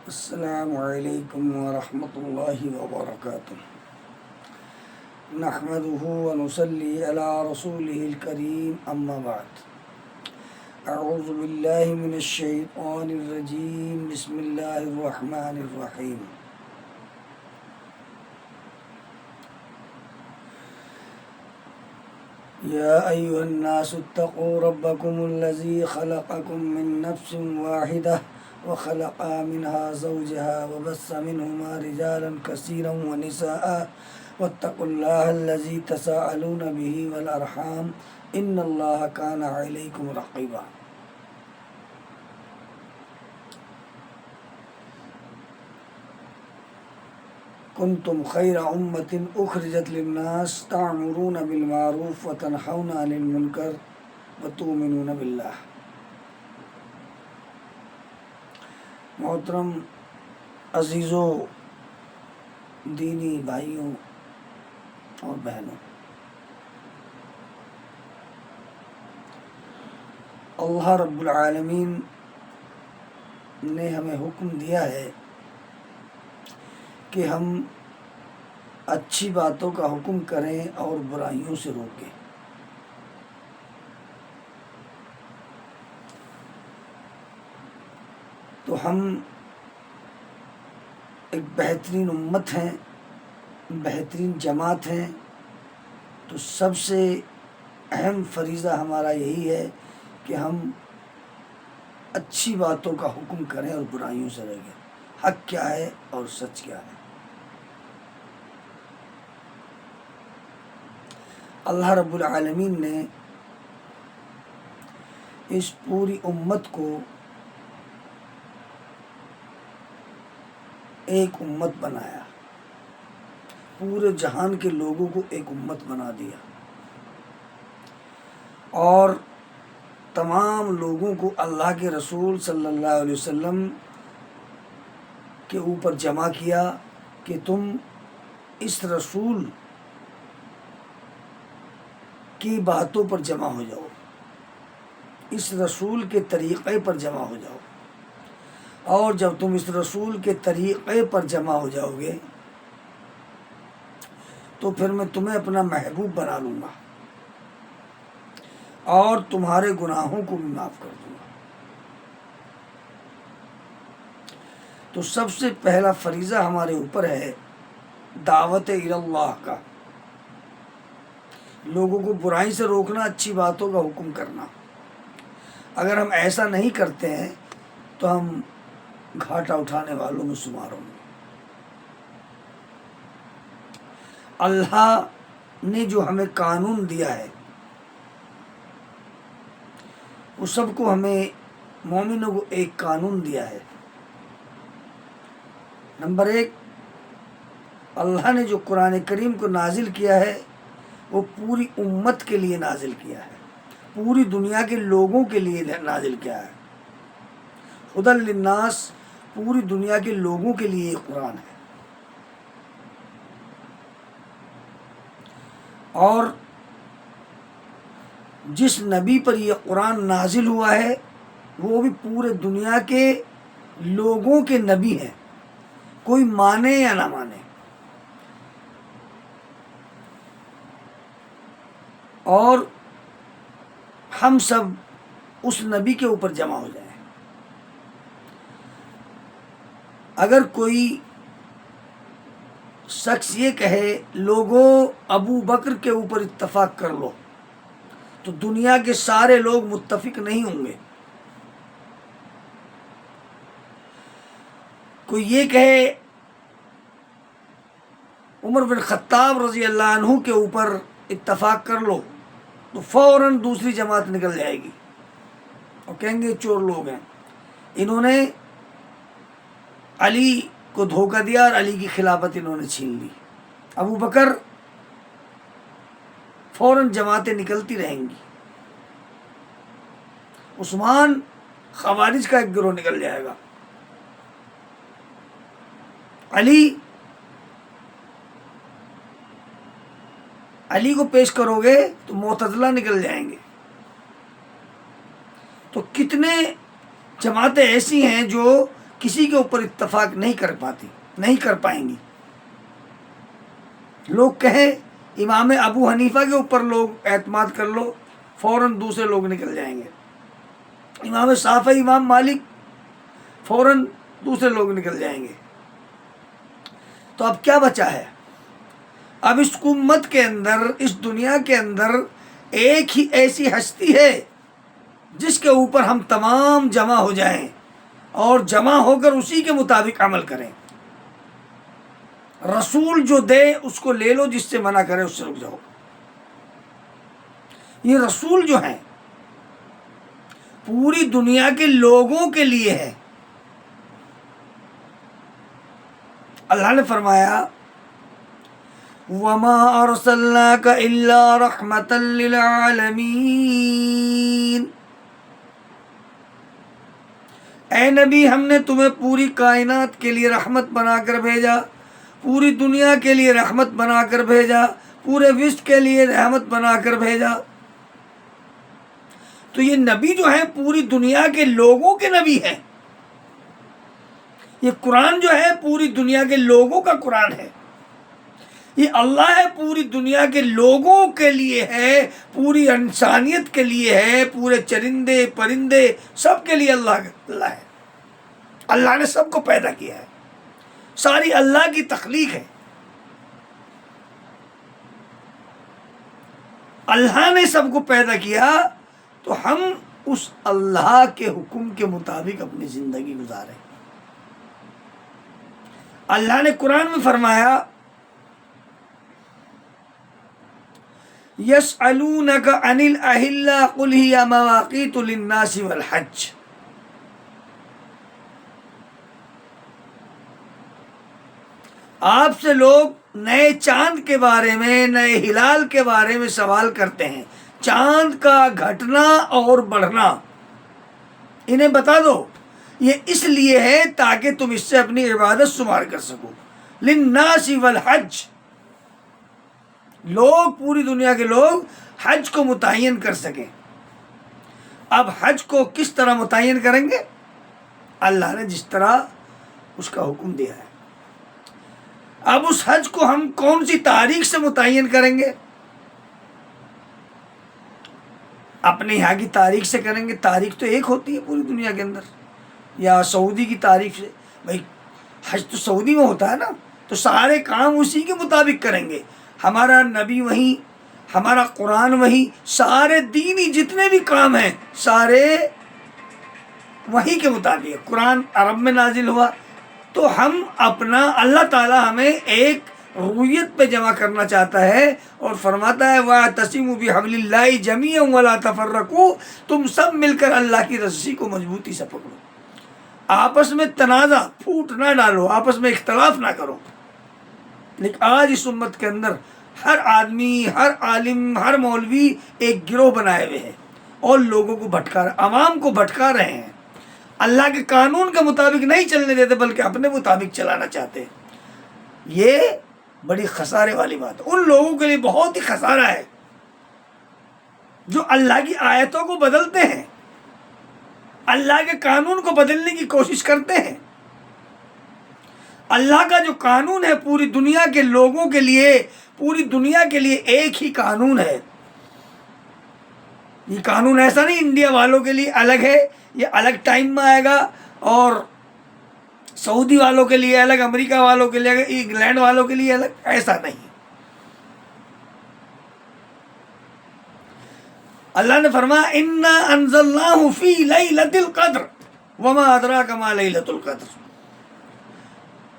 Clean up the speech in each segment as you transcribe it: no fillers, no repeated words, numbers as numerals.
السلام علیکم ورحمۃ اللہ وبرکاتہ نحمده ونصلی علی رسوله الکریم اما بعد اعوذ باللہ من الشیطان الرجیم بسم اللہ الرحمن الرحیم یا ایھا الناس اتقوا ربکم الذی خلقکم من نفس واحدہ وخلق منها زوجها وبث منهما رجالا كثيرا ونساء واتقوا الله الذي تساءلون به والأرحام إن الله كان عليكم رقيبا كنتم خير أمة أخرجت للناس تأمرون بالمعروف وتنهون عن المنكر وتؤمنون بالله۔ محترم عزیزوں، دینی بھائیوں اور بہنوں، اللہ رب العالمین نے ہمیں حکم دیا ہے کہ ہم اچھی باتوں کا حکم کریں اور برائیوں سے روکیں۔ تو ہم ایک بہترین امت ہیں، بہترین جماعت ہیں، تو سب سے اہم فریضہ ہمارا یہی ہے کہ ہم اچھی باتوں کا حکم کریں اور برائیوں سے روکیں۔ حق کیا ہے اور سچ کیا ہے؟ اللہ رب العالمین نے اس پوری امت کو ایک امت بنایا، پورے جہان کے لوگوں کو ایک امت بنا دیا اور تمام لوگوں کو اللہ کے رسول صلی اللہ علیہ وسلم کے اوپر جمع کیا کہ تم اس رسول کی باتوں پر جمع ہو جاؤ، اس رسول کے طریقے پر جمع ہو جاؤ، اور جب تم اس رسول کے طریقے پر جمع ہو جاؤ گے تو پھر میں تمہیں اپنا محبوب بنا لوں گا اور تمہارے گناہوں کو بھی معاف کر دوں گا۔ تو سب سے پہلا فریضہ ہمارے اوپر ہے دعوت اللہ کا، لوگوں کو برائی سے روکنا، اچھی باتوں کا حکم کرنا۔ اگر ہم ایسا نہیں کرتے ہیں تو ہم گھاٹا اٹھانے والوں میں شمار ہوں گے۔ اللہ نے جو ہمیں قانون دیا ہے وہ سب کو، ہمیں مومنوں کو ایک قانون دیا ہے۔ نمبر 1، اللہ نے جو قرآن کریم کو نازل کیا ہے وہ پوری امت کے لیے نازل کیا ہے، پوری دنیا کے لوگوں کے لیے نازل کیا ہے۔ ہدی للناس، پوری دنیا کے لوگوں کے لیے یہ قرآن ہے۔ اور جس نبی پر یہ قرآن نازل ہوا ہے وہ بھی پورے دنیا کے لوگوں کے نبی ہیں، کوئی مانے یا نہ مانے۔ اور ہم سب اس نبی کے اوپر جمع ہو جائیں۔ اگر کوئی شخص یہ کہے لوگوں ابو بکر کے اوپر اتفاق کر لو، تو دنیا کے سارے لوگ متفق نہیں ہوں گے۔ کوئی یہ کہے عمر بن خطاب رضی اللہ عنہ کے اوپر اتفاق کر لو، تو فوراً دوسری جماعت نکل جائے گی اور کہیں گے چور لوگ ہیں، انہوں نے علی کو دھوکہ دیا اور علی کی خلافت انہوں نے چھین لی۔ ابو بکر، فوراً جماعتیں نکلتی رہیں گی۔ عثمان، خوارج کا ایک گروہ نکل جائے گا۔ علی کو پیش کرو گے تو معتزلہ نکل جائیں گے۔ تو کتنے جماعتیں ایسی ہیں جو کسی کے اوپر اتفاق نہیں کر پائیں گی۔ لوگ کہیں امام ابو حنیفہ کے اوپر لوگ اعتماد کر لو، فوراً دوسرے لوگ نکل جائیں گے۔ امام شافعی، امام مالک، فوراً دوسرے لوگ نکل جائیں گے۔ تو اب کیا بچا ہے؟ اب اس امت کے اندر، اس دنیا کے اندر ایک ہی ایسی ہستی ہے جس کے اوپر ہم تمام جمع ہو جائیں اور جمع ہو کر اسی کے مطابق عمل کریں۔ رسول جو دے اس کو لے لو، جس سے منع کرے اس سے رک جاؤ۔ یہ رسول جو ہیں پوری دنیا کے لوگوں کے لیے ہے۔ اللہ نے فرمایا وَمَا أَرْسَلْنَاكَ إِلَّا رَحْمَةً لِّلْعَالَمِينَ، اے نبی ہم نے تمہیں پوری کائنات کے لیے رحمت بنا کر بھیجا، پوری دنیا کے لیے رحمت بنا کر بھیجا، پورے وشو کے لیے رحمت بنا کر بھیجا۔ تو یہ نبی جو ہیں پوری دنیا کے لوگوں کے نبی ہیں۔ یہ قرآن جو ہے پوری دنیا کے لوگوں کا قرآن ہے۔ یہ اللہ ہے، پوری دنیا کے لوگوں کے لیے ہے، پوری انسانیت کے لیے ہے، پورے چرندے پرندے سب کے لیے اللہ ہے۔ اللہ نے سب کو پیدا کیا ہے، ساری اللہ کی تخلیق ہے۔ اللہ نے سب کو پیدا کیا تو ہم اس اللہ کے حکم کے مطابق اپنی زندگی گزاریں۔ اللہ نے قرآن میں فرمایا یسألونک عن الأہلہ قل ہی مواقیت للناس والحج، آپ سے لوگ نئے چاند کے بارے میں، نئے ہلال کے بارے میں سوال کرتے ہیں۔ چاند کا گھٹنا اور بڑھنا انہیں بتا دو، یہ اس لیے ہے تاکہ تم اس سے اپنی عبادت شمار کر سکو۔ للناس والحج، لوگ، پوری دنیا کے لوگ حج کو متعین کر سکیں۔ اب حج کو کس طرح متعین کریں گے؟ اللہ نے جس طرح اس کا حکم دیا ہے۔ اب اس حج کو ہم کون سی تاریخ سے متعین کریں گے؟ اپنے یہاں کی تاریخ سے کریں گے۔ تاریخ تو ایک ہوتی ہے پوری دنیا کے اندر، یا سعودی کی تاریخ سے۔ بھائی حج تو سعودی میں ہوتا ہے نا، تو سارے کام اسی کے مطابق کریں گے۔ ہمارا نبی وہیں، ہمارا قرآن وہیں، سارے دینی جتنے بھی کام ہیں سارے وہیں کے مطابق۔ قرآن عرب میں نازل ہوا تو ہم اپنا، اللہ تعالیٰ ہمیں ایک رویت پہ جمع کرنا چاہتا ہے اور فرماتا ہے وَاعْتَصِمُوا بِحَبْلِ اللَّهِ جَمِيعًا وَلَا تَفَرَّقُوا، تم سب مل کر اللہ کی رسی کو مضبوطی سے پکڑو، آپس میں تنازع پھوٹ نہ ڈالو، آپس میں اختلاف نہ کرو۔ لیکن آج اس امت کے اندر ہر آدمی، ہر عالم، ہر مولوی ایک گروہ بنائے ہوئے ہیں اور لوگوں کو عوام کو بھٹکا رہے ہیں۔ اللہ کے قانون کے مطابق نہیں چلنے دیتے بلکہ اپنے مطابق چلانا چاہتے ہیں۔ یہ بڑی خسارے والی بات ہے، ان لوگوں کے لیے بہت ہی خسارہ ہے جو اللہ کی آیتوں کو بدلتے ہیں، اللہ کے قانون کو بدلنے کی کوشش کرتے ہیں۔ اللہ کا جو قانون ہے پوری دنیا کے لوگوں کے لیے، پوری دنیا کے لیے ایک ہی قانون ہے۔ یہ قانون ایسا نہیں انڈیا والوں کے لیے الگ ہے، یہ الگ ٹائم میں آئے گا، اور سعودی والوں کے لیے الگ، امریکہ والوں کے لیے الگ، انگلینڈ والوں کے لیے الگ، ایسا نہیں۔ اللہ نے فرمایا اِنَّا أَنزَلْنَاهُ فِي لَيْلَةِ الْقَدْرِ وَمَا أَدْرَاكَ مَا لَيْلَةُ الْقَدْرِ،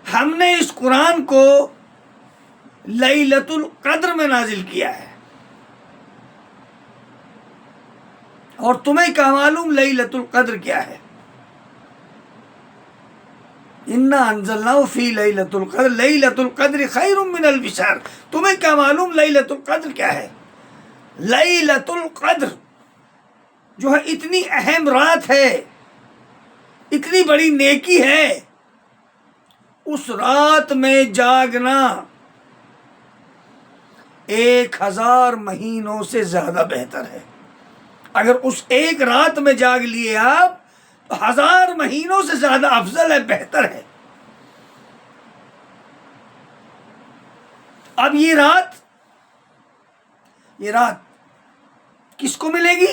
ہم نے اس قرآن کو لیلۃ القدر میں نازل کیا ہے، اور تمہیں کیا معلوم لیلۃ القدر کیا ہے؟ اِنَّا أَنزَلْنَاهُ فِي لَيْلَةِ الْقَدْرِ لیلۃ القدر خیر من الف شہر، تمہیں کیا معلوم لیلۃ القدر کیا ہے؟ لیلۃ القدر جو ہے اتنی اہم رات ہے، اتنی بڑی نیکی ہے، اس رات میں جاگنا 1000 مہینوں سے زیادہ بہتر ہے۔ اگر اس ایک رات میں جاگ لیے آپ 1000 مہینوں سے زیادہ افضل ہے، بہتر ہے۔ اب یہ رات کس کو ملے گی؟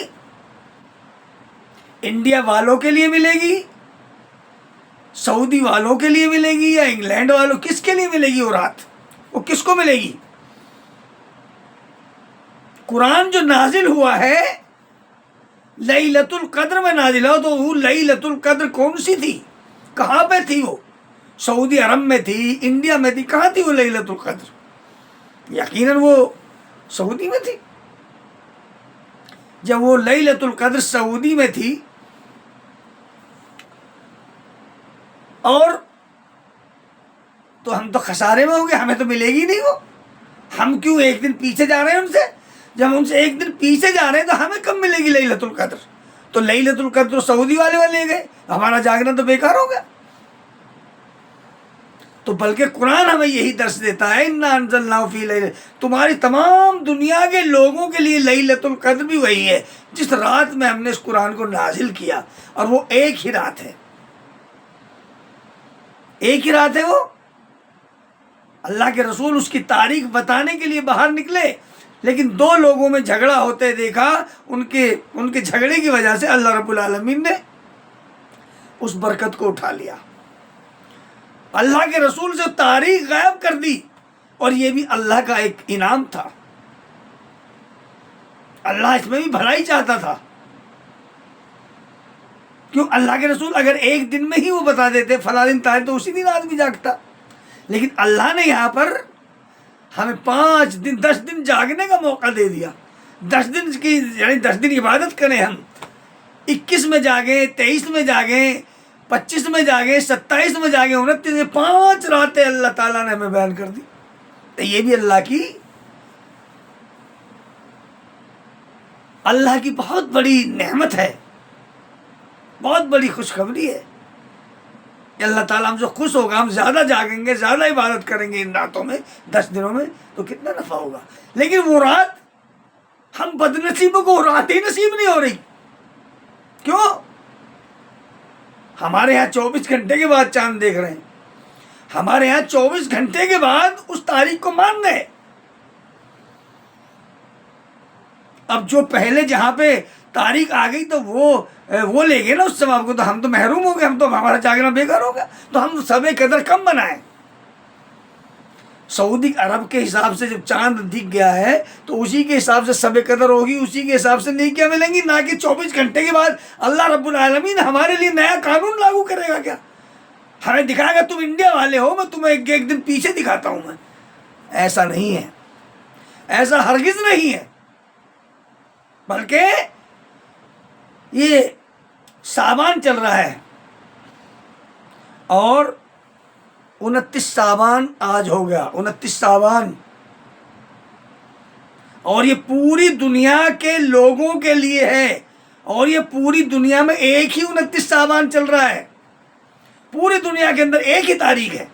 انڈیا والوں کے لیے ملے گی، سعودی والوں کے لیے ملے گی، یا انگلینڈ والوں؟ کس کے لیے ملے گی وہ رات؟ وہ کس کو ملے گی؟ قرآن جو نازل ہوا ہے لیلۃ القدر میں نازل ہو، تو وہ لیلۃ القدر کون سی تھی؟ کہاں پہ تھی وہ؟ سعودی عرب میں تھی، انڈیا میں تھی، کہاں تھی وہ لیلۃ القدر؟ یقیناً وہ سعودی میں تھی۔ جب وہ لیلۃ القدر سعودی میں تھی اور تو ہم تو خسارے میں ہوں گے، ہمیں تو ملے گی نہیں وہ۔ ہم کیوں ایک دن پیچھے جا رہے ہیں ان سے؟ جب ہم ان سے ایک دن پیچھے جا رہے ہیں تو ہمیں کب ملے گی لیلۃ القدر؟ تو لیلۃ القدر تو سعودی والے لے گئے، ہمارا جاگنا تو بیکار ہو گیا۔ تو بلکہ قرآن ہمیں یہی درس دیتا ہے، انا انزلناہ فی لیلۃ، تمہاری تمام دنیا کے لوگوں کے لیے لیلۃ القدر بھی وہی ہے جس رات میں ہم نے اس قرآن کو نازل کیا، اور وہ ایک ہی رات ہے، ایک ہی رات ہے وہ۔ اللہ کے رسول اس کی تاریخ بتانے کے لیے باہر نکلے، لیکن 2 لوگوں میں جھگڑا ہوتے دیکھا، ان کے جھگڑے کی وجہ سے اللہ رب العالمین نے اس برکت کو اٹھا لیا، اللہ کے رسول سے تاریخ غائب کر دی۔ اور یہ بھی اللہ کا ایک انعام تھا، اللہ اس میں بھی بھلائی چاہتا تھا۔ کیوں؟ اللہ کے رسول اگر ایک دن میں ہی وہ بتا دیتے فلاں دن تاریخ، تو اسی دن آدمی جاگتا، لیکن اللہ نے یہاں پر ہمیں 5 دن 10 دن جاگنے کا موقع دے دیا۔ 10 دن کی یعنی 10 دن عبادت کریں ہم، 21 میں جاگیں، 23 میں جاگیں، 25 میں جاگیں، 27 میں جاگیں، 29 میں، 5 راتیں اللہ تعالیٰ نے ہمیں بیان کر دی۔ تو یہ بھی اللہ کی بہت بڑی نعمت ہے، بہت بڑی خوشخبری ہے کہ اللہ تعالیٰ ہم سے خوش ہوگا، ہم زیادہ جاگیں گے، زیادہ عبادت کریں گے ان راتوں میں، 10 دنوں میں، تو کتنا نفع ہوگا۔ لیکن وہ رات، ہم بد نصیبوں کو رات ہی نصیب نہیں ہو رہی۔ کیوں؟ ہمارے ہاں 24 گھنٹے کے بعد چاند دیکھ رہے ہیں، ہمارے ہاں 24 گھنٹے کے بعد اس تاریخ کو مان رہے۔ اب جو پہلے جہاں پہ تاریخ آ گئی تو وہ لے گئے نا اس ثواب کو، تو ہم تو محروم ہو گئے، ہم تو ہمارا جاگنا بیکار ہو گیا۔ تو ہم شب قدر کم بنائیں۔ سعودی عرب کے حساب سے جب چاند دکھ گیا ہے تو اسی کے حساب سے شب قدر ہوگی، اسی کے حساب سے نیکیاں ملیں گی، نہ کہ 24 گھنٹے کے بعد اللہ رب العالمین ہمارے لیے نیا قانون لاگو کرے گا کیا؟ ہمیں دکھائے گا تم انڈیا والے ہو، میں تمہیں ایک دن پیچھے دکھاتا ہوں۔ میں ایسا نہیں ہے، ایسا ہرگز نہیں ہے۔ بلکہ یہ شعبان چل رہا ہے اور 29 شعبان آج ہو گیا، 29 شعبان، اور یہ پوری دنیا کے لوگوں کے لیے ہے، اور یہ پوری دنیا میں ایک ہی 29 شعبان چل رہا ہے، پوری دنیا کے اندر ایک ہی تاریخ ہے۔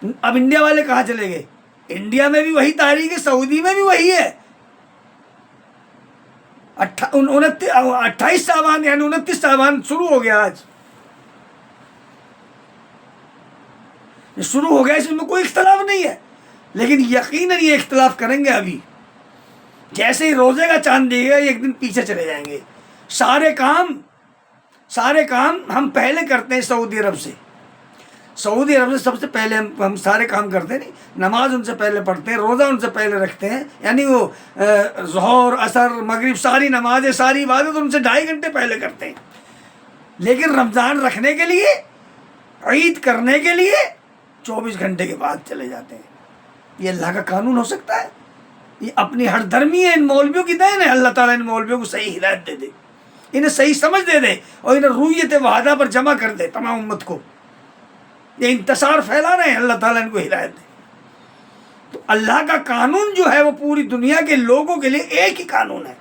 اب انڈیا والے کہاں چلے گئے؟ انڈیا میں بھی وہی تاریخ ہے، سعودی میں بھی وہی ہے، 28 شعبان یعنی 29 شعبان شروع ہو گیا، آج شروع ہو گیا، اس میں کوئی اختلاف نہیں ہے۔ لیکن یقیناً یہ اختلاف کریں گے ابھی، جیسے ہی روزے کا چاند دے گا ایک دن پیچھے چلے جائیں گے۔ سارے کام ہم پہلے کرتے ہیں سعودی عرب سے، سعودی عرب سے سب سے پہلے ہم سارے کام کرتے ہیں، نماز ان سے پہلے پڑھتے ہیں، روزہ ان سے پہلے رکھتے ہیں، یعنی وہ ظہر، عصر، مغرب، ساری نمازیں، ساری عبادت ان سے 2.5 گھنٹے پہلے کرتے ہیں۔ لیکن رمضان رکھنے کے لیے، عید کرنے کے لیے 24 گھنٹے کے بعد چلے جاتے ہیں۔ یہ اللہ کا قانون ہو سکتا ہے؟ یہ اپنی ہر درمی ہے، ان مولویوں کی دین ہے۔ اللہ تعالیٰ ان مولویوں کو صحیح ہدایت دے دے، انہیں صحیح سمجھ دے دے، اور انہیں رویت وحدہ پر جمع کر دے تمام امت کو۔ یہ انتصار پھیلا رہے ہیں، اللہ تعالیٰ ان کو ہدایت دے۔ تو اللہ کا قانون جو ہے وہ پوری دنیا کے لوگوں کے لیے ایک ہی قانون ہے۔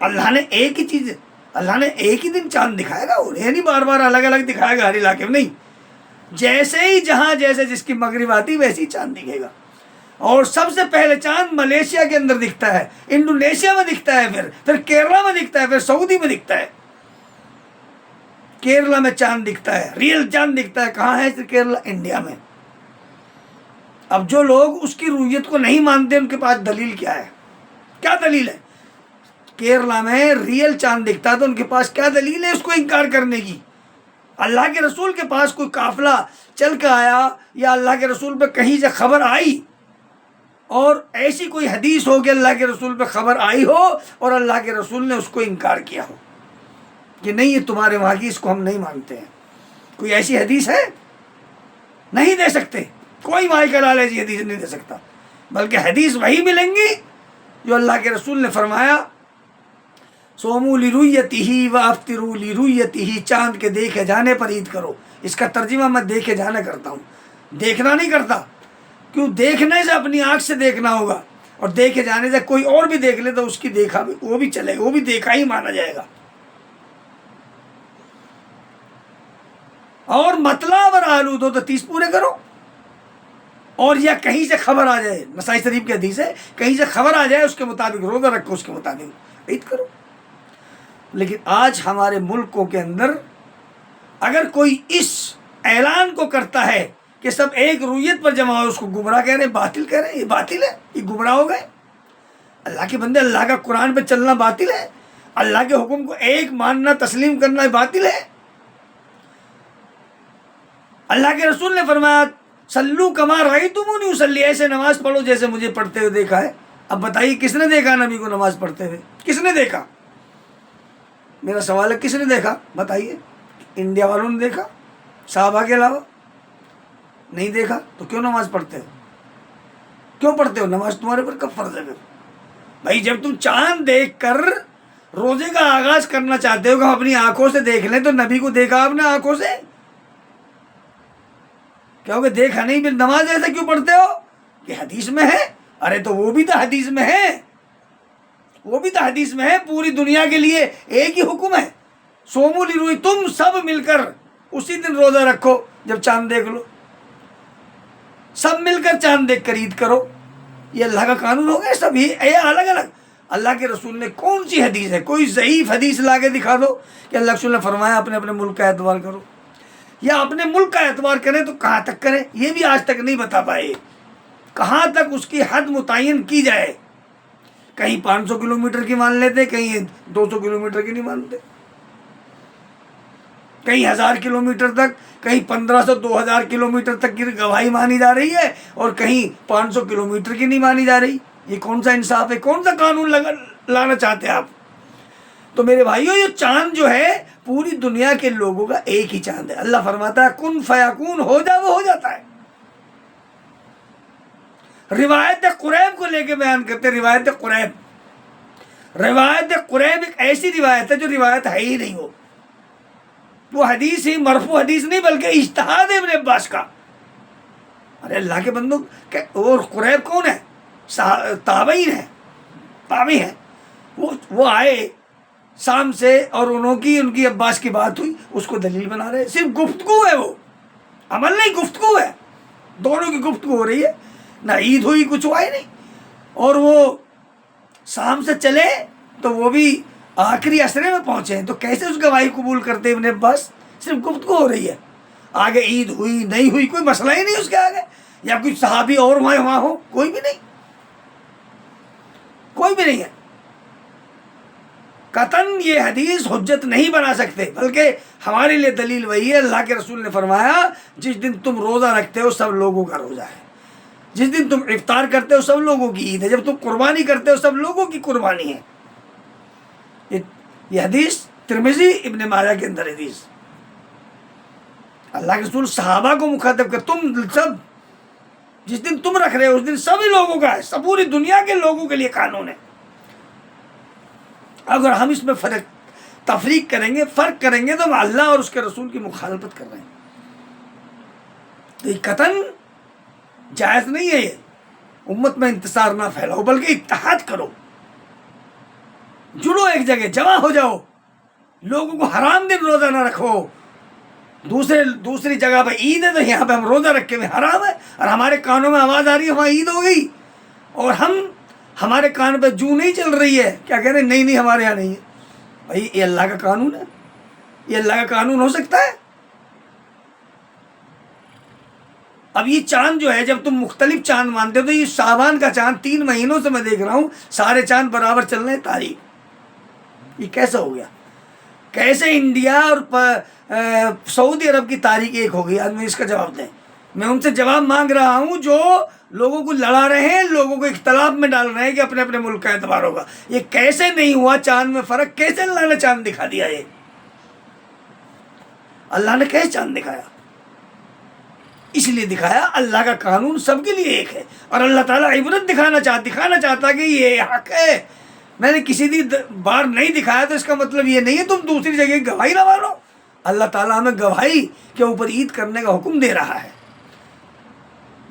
اللہ نے ایک ہی چیز، اللہ نے ایک ہی دن چاند دکھائے گا، انہیں نہیں بار بار الگ الگ دکھائے گا ہر علاقے میں، نہیں، جیسے ہی جہاں جیسے جس کی مغرب آتی ویسے ہی چاند دکھے گا۔ اور سب سے پہلے چاند ملیشیا کے اندر دکھتا ہے، انڈونیشیا میں دکھتا ہے، پھر کیرلا میں دکھتا ہے، پھر سعودی میں دکھتا ہے۔ کیرلا میں چاند دکھتا ہے، ریئل چاند دکھتا ہے، کہاں ہے کیرلا؟ انڈیا میں۔ اب جو لوگ اس کی رویت کو نہیں مانتے ان کے پاس دلیل کیا ہے؟ کیا دلیل ہے؟ کیرلا میں ریئل چاند دکھتا ہے تو ان کے پاس کیا دلیل ہے اس کو انکار کرنے کی؟ اللہ کے رسول کے پاس کوئی قافلہ چل کے آیا یا اللہ کے رسول پہ کہیں سے خبر آئی اور ایسی کوئی حدیث ہو کہ اللہ کے رسول پہ خبر آئی ہو اور اللہ کے رسول نے اس کو انکار کیا ہو کہ نہیں یہ تمہارے وہاں کی، اس کو ہم نہیں مانتے ہیں، کوئی ایسی حدیث ہے؟ نہیں دے سکتے، کوئی مائی کا لال ایسی حدیث نہیں دے سکتا، بلکہ حدیث وہی ملیں گی جو اللہ کے رسول نے فرمایا سومو لرؤیتہ وافطروا لرؤیتہ، چاند کے دیکھے جانے پر عید کرو۔ اس کا ترجمہ میں دیکھے جانا کرتا ہوں، دیکھنا نہیں کرتا، کیوں؟ دیکھنے سے اپنی آنکھ سے دیکھنا ہوگا، اور دیکھے جانے سے کوئی اور بھی دیکھ لے تو اس کی دیکھا بھی وہ بھی چلے گا، وہ بھی دیکھا ہی مانا جائے گا۔ اور مطلب اگر آلود ہو تو 30 پورے کرو، اور یا کہیں سے خبر آ جائے، نسائی شریف کی حدیث ہے، کہیں سے خبر آ جائے اس کے مطابق روزہ رکھو، اس کے مطابق عید کرو۔ لیکن آج ہمارے ملکوں کے اندر اگر کوئی اس اعلان کو کرتا ہے کہ سب ایک رویت پر جمع ہو، اس کو گمراہ کہہ رہے ہیں، باطل کہہ رہے ہیں، یہ باطل ہے، یہ گمراہ ہو گئے۔ اللہ کے بندے، اللہ کا قرآن پہ چلنا باطل ہے، اللہ کے حکم کو ایک ماننا تسلیم کرنا باطل ہے۔ اللہ کے رسول نے فرمایا صلو کما رأیتمونی اصلی، ایسے نماز پڑھو جیسے مجھے پڑھتے ہوئے دیکھا ہے۔ اب بتائیے کس نے دیکھا نبی کو نماز پڑھتے ہوئے؟ کس نے دیکھا؟ میرا سوال ہے کس نے دیکھا؟ بتائیے۔ انڈیا والوں نے دیکھا صحابہ کے علاوہ؟ نہیں دیکھا تو کیوں نماز پڑھتے ہو؟ کیوں پڑھتے ہو نماز؟ تمہارے پر کب فرض ہے پھر؟ بھائی جب تم چاند دیکھ کر روزے کا آغاز کرنا چاہتے ہو کہ ہم اپنی آنکھوں سے دیکھ لیں، تو نبی کو دیکھا آپ نے آنکھوں سے؟ کیونکہ دیکھا نہیں پھر نماز ایسا کیوں پڑھتے ہو کہ حدیث میں ہے؟ ارے تو وہ بھی تو حدیث میں ہے، وہ بھی تو حدیث میں ہے، پوری دنیا کے لیے ایک ہی حکم ہے، سومو لروی، تم سب مل کر اسی دن روزہ رکھو جب چاند دیکھ لو، سب مل کر چاند دیکھ کر عید کرو۔ یہ اللہ کا قانون ہو گیا، سب یہ الگ الگ۔ اللہ کے رسول نے کون سی حدیث ہے؟ کوئی ضعیف حدیث لا کے دکھا دو کہ اللہ کے رسول نے فرمایا اپنے اپنے ملک کا اعتبار کرو، یا اپنے ملک کا اعتبار کریں تو کہاں تک کریں؟ یہ بھی آج تک نہیں بتا پائے، کہاں تک اس کی حد متعین کی جائے۔ کہیں 500 کلومیٹر کی مان لیتے، کہیں 200 کلومیٹر کی نہیں مانتے، کہیں 1000 کلومیٹر تک، کہیں 1500 2000 کلومیٹر تک کی گواہی مانی جا رہی ہے، اور کہیں 500 کلومیٹر کی نہیں مانی جا رہی۔ یہ کون سا انصاف ہے؟ کون سا قانون لانا چاہتے ہیں آپ؟ تو میرے بھائیوں، یہ چاند جو ہے پوری دنیا کے لوگوں کا ایک ہی چاند ہے۔ اللہ فرماتا ہے کن فیکون، ہو جا وہ ہو جاتا ہے۔ روایت قریب کو لے کے بیان کرتے، روایت قریب ایک ایسی روایت ہے جو روایت ہے ہی نہیں، وہ حدیث ہی مرفوع حدیث نہیں بلکہ اجتہاد ابن عباس کا۔ ارے اللہ کے بندوں، اور قریب کون ہے؟ تابعین ہے، تابعی ہے۔ وہ آئے شام سے اور ان کی عباس کی بات ہوئی، اس کو دلیل بنا رہے، صرف گفتگو ہے، وہ عمل نہیں، گفتگو ہے، دونوں کی گفتگو ہو رہی ہے، نہ عید ہوئی، کچھ ہوا ہی نہیں۔ اور وہ شام سے چلے تو وہ بھی آخری عشرے میں پہنچے ہیں، تو کیسے اس گواہی قبول کرتے ابن عباس؟ صرف گفتگو ہو رہی ہے، آگے عید ہوئی نہیں ہوئی کوئی مسئلہ ہی نہیں اس کے آگے، یا کوئی صحابی اور وہاں ہو، کوئی بھی نہیں، کوئی بھی نہیں ہے۔ قطعاً یہ حدیث حجت نہیں بنا سکتے، بلکہ ہمارے لیے دلیل وہی ہے، اللہ کے رسول نے فرمایا جس دن تم روزہ رکھتے ہو سب لوگوں کا روزہ ہے، جس دن تم افطار کرتے ہو سب لوگوں کی عید ہے، جب تم قربانی کرتے ہو سب لوگوں کی قربانی ہے۔ یہ حدیث ترمذی ابن ماجہ کے اندر حدیث، اللہ کے رسول صحابہ کو مخاطب کر، تم سب جس دن تم رکھ رہے ہو اس دن سبھی لوگوں کا ہے، سب پوری دنیا کے لوگوں کے لیے قانون ہے۔ اگر ہم اس میں تفریق کریں گے، فرق کریں گے، تو ہم اللہ اور اس کے رسول کی مخالفت کر رہے ہیں۔ تو یہ قطعاً جائز نہیں ہے، یہ امت میں انتصار نہ پھیلاؤ بلکہ اتحاد کرو، جڑو، ایک جگہ جمع ہو جاؤ، لوگوں کو حرام دن روزہ نہ رکھو، دوسری جگہ پہ عید ہے تو یہاں پہ ہم روزہ رکھے ہوئے حرام ہے، اور ہمارے کانوں میں آواز آ رہی ہے وہاں عید ہو گئی، اور ہمارے کان پہ جوں نہیں چل رہی ہے، کیا کہہ رہے ہیں؟ نہیں ہمارے یہاں نہیں ہے۔ بھائی یہ اللہ کا قانون ہے، یہ اللہ کا قانون ہو سکتا ہے؟ اب یہ چاند جو ہے، جب تم مختلف چاند مانتے ہو تو یہ شعبان کا چاند 3 مہینوں سے میں دیکھ رہا ہوں سارے چاند برابر چل رہے ہیں تاریخ، یہ کیسا ہو گیا؟ کیسے انڈیا اور سعودی عرب کی تاریخ ایک ہو گئی؟ آج میں اس کا جواب دیں، میں ان سے جواب مانگ رہا ہوں جو لوگوں کو لڑا رہے ہیں، لوگوں کو اختلاف میں ڈال رہے ہیں کہ اپنے اپنے ملک کا اعتبار ہوگا۔ یہ کیسے نہیں ہوا؟ چاند میں فرق کیسے اللہ نے چاند دکھا دیا؟ یہ اللہ نے کیسے چاند دکھایا؟ اس لیے دکھایا اللہ کا قانون سب کے لیے ایک ہے، اور اللہ تعالیٰ عبرت دکھانا چاہتا کہ یہ حق ہے۔ میں نے کسی بار نہیں دکھایا تو اس کا مطلب یہ نہیں ہے تم دوسری جگہ گواہی نہ مانو۔ اللہ تعالیٰ ہمیں گواہی کے اوپر عید کرنے کا حکم دے رہا ہے۔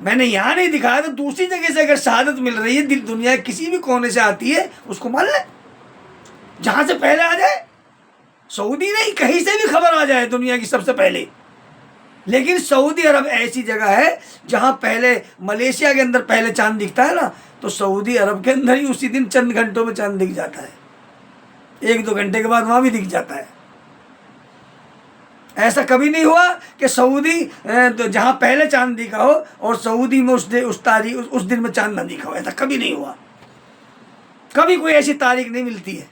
میں نے یہاں نہیں دکھایا تو دوسری جگہ سے اگر شہادت مل رہی ہے، دنیا کسی بھی کونے سے آتی ہے، اس کو مان لیں، جہاں سے پہلے آ جائے۔ سعودی نہیں، کہیں سے بھی خبر آ جائے دنیا کی سب سے پہلے۔ لیکن سعودی عرب ایسی جگہ ہے جہاں پہلے ملیشیا کے اندر پہلے چاند دکھتا ہے نا، تو سعودی عرب کے اندر ہی اسی دن چند گھنٹوں میں چاند دکھ جاتا ہے، 1-2 گھنٹے کے بعد وہاں بھی دکھ جاتا ہے۔ ایسا کبھی نہیں ہوا کہ سعودی جہاں پہلے چاند دکھا ہو اور سعودی میں اس دن میں چاند نہ دکھا ہو، ایسا کبھی نہیں ہوا۔ کبھی کوئی ایسی تاریخ نہیں ملتی ہے۔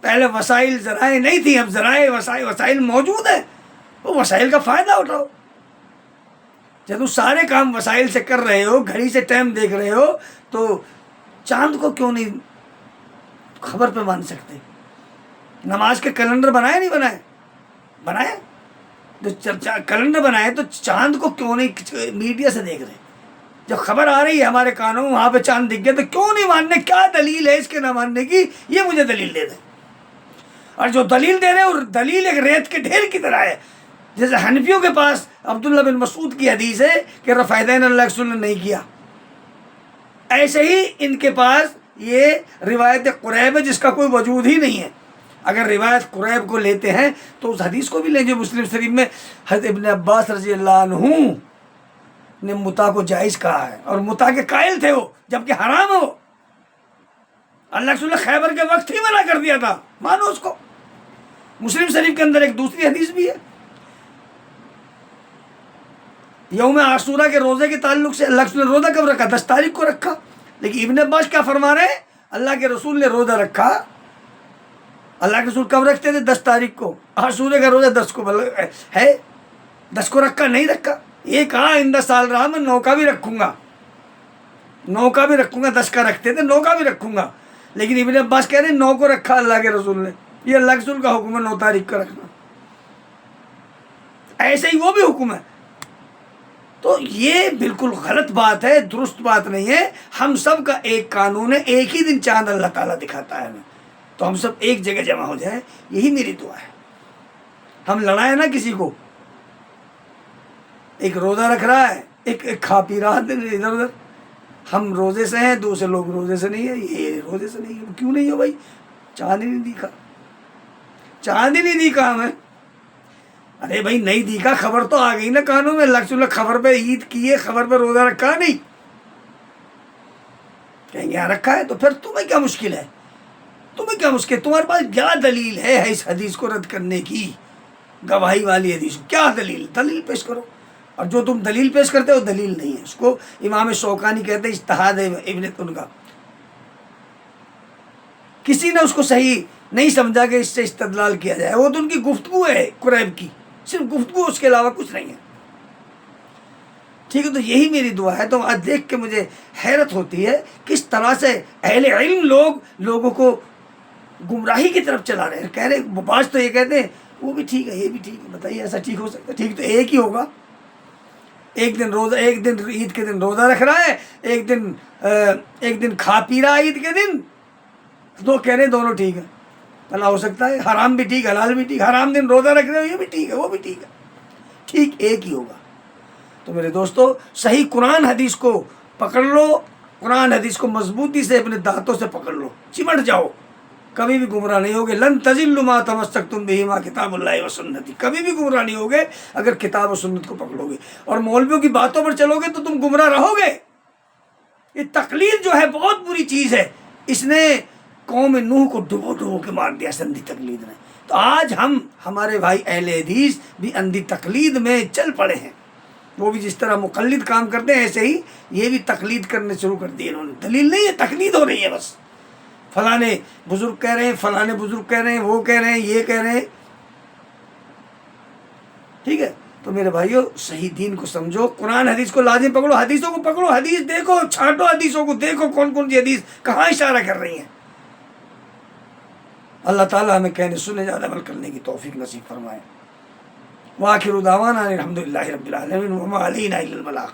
پہلے وسائل ذرائع نہیں تھی، اب ذرائع وسائل موجود ہیں، وہ وسائل کا فائدہ اٹھاؤ۔ جب تم سارے کام وسائل سے کر رہے ہو، گھڑی سے ٹائم دیکھ رہے ہو، تو چاند کو کیوں نہیں خبر پہ مان سکتے؟ نماز کے کیلنڈر بنائے نہیں بنائے کیلنڈر بنائے تو چاند کو کیوں نہیں میڈیا سے دیکھ رہے؟ جب خبر آ رہی ہے ہمارے کانوں میں وہاں پہ چاند دکھ گیا تو کیوں نہیں ماننے؟ کیا دلیل ہے اس کے نہ ماننے کی؟ یہ مجھے دلیل دے دیں۔ اور جو دلیل دے رہے ہیں، اور دلیل ایک ریت کے ڈھیر کی طرح ہے۔ جیسے حنفیوں کے پاس عبداللہ بن مسعود کی حدیث ہے کہ رفع یدین اللہ کے رسول نے نہیں کیا، ایسے ہی ان کے پاس یہ روایت قریب ہے جس کا کوئی وجود ہی نہیں ہے۔ اگر روایت قریب کو لیتے ہیں تو اس حدیث کو بھی لیں جو مسلم شریف میں حضرت ابن عباس رضی اللہ عنہ نے متع کو جائز کہا ہے، اور متع کے قائل تھے وہ، جبکہ حرام ہے وہ۔ اللہ کے رسول نے خیبر کے وقت ہی منع کر دیا تھا، مانو اس کو۔ مسلم شریف کے اندر ایک دوسری حدیث بھی ہے، یوم عاشورہ کے روزے کے تعلق سے اللہ کے رسول نے روزہ کب رکھا؟ 10 تاریخ کو رکھا۔ لیکن ابن عباس کیا فرما رہے ہیں؟ اللہ کے رسول نے روزہ رکھا، اللہ کے رسول کب رکھتے تھے؟ 10 تاریخ کو۔ عاشورہ کا روزہ 10 کو ہے، 10 کو رکھا نہیں رکھا؟ یہ کہا آئندہ سال رہا میں 9 کا بھی رکھوں گا، 9 کا بھی رکھوں گا، 10 کا رکھتے تھے، 9 کا بھی رکھوں گا۔ لیکن ابن عباس کہہ رہے ہیں 9 کو رکھا اللہ کے رسول نے، یہ اللہ کے رسول کا حکم ہے 9 تاریخ کا رکھنا۔ ایسے ہی وہ بھی حکم ہے۔ تو یہ بالکل غلط بات ہے، درست بات نہیں ہے۔ ہم سب کا ایک قانون ہے، ایک ہی دن چاند اللہ تعالیٰ دکھاتا ہے ہمیں، تو ہم سب ایک جگہ جمع ہو جائیں، یہی میری دعا ہے۔ ہم لڑائیں نہ کسی کو، ایک روزہ رکھ رہا ہے، ایک کھا پی رہا ہے ادھر ادھر، ہم روزے سے ہیں، دوسرے لوگ روزے سے نہیں ہیں، یہ روزے سے نہیں ہے۔ کیوں نہیں ہو بھائی؟ چاند ہی نہیں دکھا، چاند ہی نہیں دکھا ہمیں۔ ارے بھائی نہیں دیکھا، خبر تو آ گئی نا کانوں میں، اللہ کے رسول نے خبر پہ عید کی ہے، خبر پہ روزہ رکھا نہیں، کہیں یہاں رکھا ہے، تو پھر تمہیں کیا مشکل ہے؟ تمہارے پاس کیا دلیل ہے اس حدیث کو رد کرنے کی؟ گواہی والی حدیث کو کیا دلیل پیش کرو۔ اور جو تم دلیل پیش کرتے ہو دلیل نہیں ہے، اس کو امام شوکانی کہتے ہیں اجتہاد ابن ان کا۔ کسی نے اس کو صحیح نہیں سمجھا کہ اس سے استدلال کیا جائے، وہ تو ان کی گفتگو ہے قریب کی، صرف گفتگو، اس کے علاوہ کچھ نہیں ہے۔ ٹھیک ہے، تو یہی میری دعا ہے۔ تو آج دیکھ کے مجھے حیرت ہوتی ہے کس طرح سے اہل علم لوگوں کو گمراہی کی طرف چلا رہے ہیں۔ کہہ رہے بعض تو یہ کہتے ہیں وہ بھی ٹھیک ہے، یہ بھی ٹھیک ہے، بتائیے ایسا ٹھیک ہو سکتا ہے؟ ٹھیک تو ایک ہی ہوگا۔ ایک دن عید کے دن روزہ رکھ رہا ہے، ایک دن کھا پی رہا ہے عید کے دن، تو کہہ رہے ہیں دونوں ٹھیک ہے۔ بھلا ہو سکتا ہے؟ حرام بھی ٹھیک، حلال بھی ٹھیک۔ حرام دن روزہ رکھ رہے ہو، یہ بھی ٹھیک ہے، وہ بھی ٹھیک ہے، ٹھیک ایک ہی ہوگا۔ تو میرے دوستو، صحیح قرآن حدیث کو پکڑ لو، قرآن حدیث کو مضبوطی سے اپنے دانتوں سے پکڑ لو، چمٹ جاؤ، کبھی بھی گمراہ نہیں ہوگے۔ لن تضلوا ما تمسکتم بہ ما کتاب اللہ و سنتی، کبھی بھی گمراہ نہیں ہوگے اگر کتاب و سنت کو پکڑو گے۔ اور مولویوں کی باتوں پر چلو گے تو تم گمراہ رہو گے، یہ تقلید جو ہے بہت بری چیز ہے، اس نے قوم نوح کو ڈبو ڈبو کے مار دیا اندھی تقلید نے۔ تو آج ہمارے بھائی اہل حدیث بھی اندھی تقلید میں چل پڑے ہیں، وہ بھی جس طرح مقلد کام کرتے ہیں ایسے ہی یہ بھی تقلید کرنے شروع کر دی انہوں نے۔ دلیل نہیں ہے، تقلید ہو رہی ہے، بس فلانے بزرگ کہہ رہے ہیں، فلانے بزرگ کہہ رہے ہیں، وہ کہہ رہے ہیں، یہ کہہ رہے ہیں، ٹھیک ہے۔ تو میرے بھائیو صحیح دین کو سمجھو، قرآن حدیث کو لازم پکڑو، حدیثوں کو پکڑو، حدیث دیکھو، چھانٹو حدیثوں کو، دیکھو کون کون سی حدیث کہاں اشارہ کر رہی ہیں۔ اللہ تعالیٰ ہمیں کہنے سننے زیادہ عمل کرنے کی توفیق نصیب فرمائے۔ وآخر دعوانا الحمدللہ رب العالمین وما علینا الا البلاغ۔